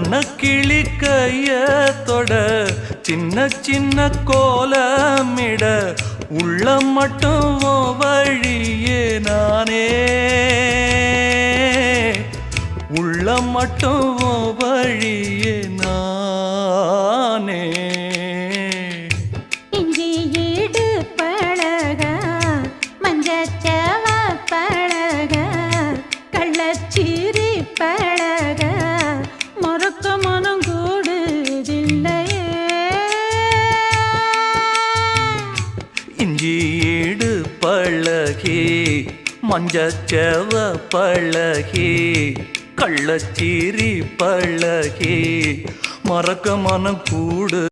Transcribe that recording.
வண்ணக்கிளி கைய தொட சின்ன சின்ன கோலமிட உள்ளம் மட்டும் வழியே நானே உள்ளம் மட்டும் வழியே நானே இஞ்சி ஈடு பழக மஞ்சச்சவ பழக கள்ளச்சீரி பழக மொறுக்க மனம் கூடுதில்லையே இஞ்சி ஈடு பழகி மஞ்சச்சவ பழகி கள்ளச்சீரி பழகி மறக்க மனம் கூடு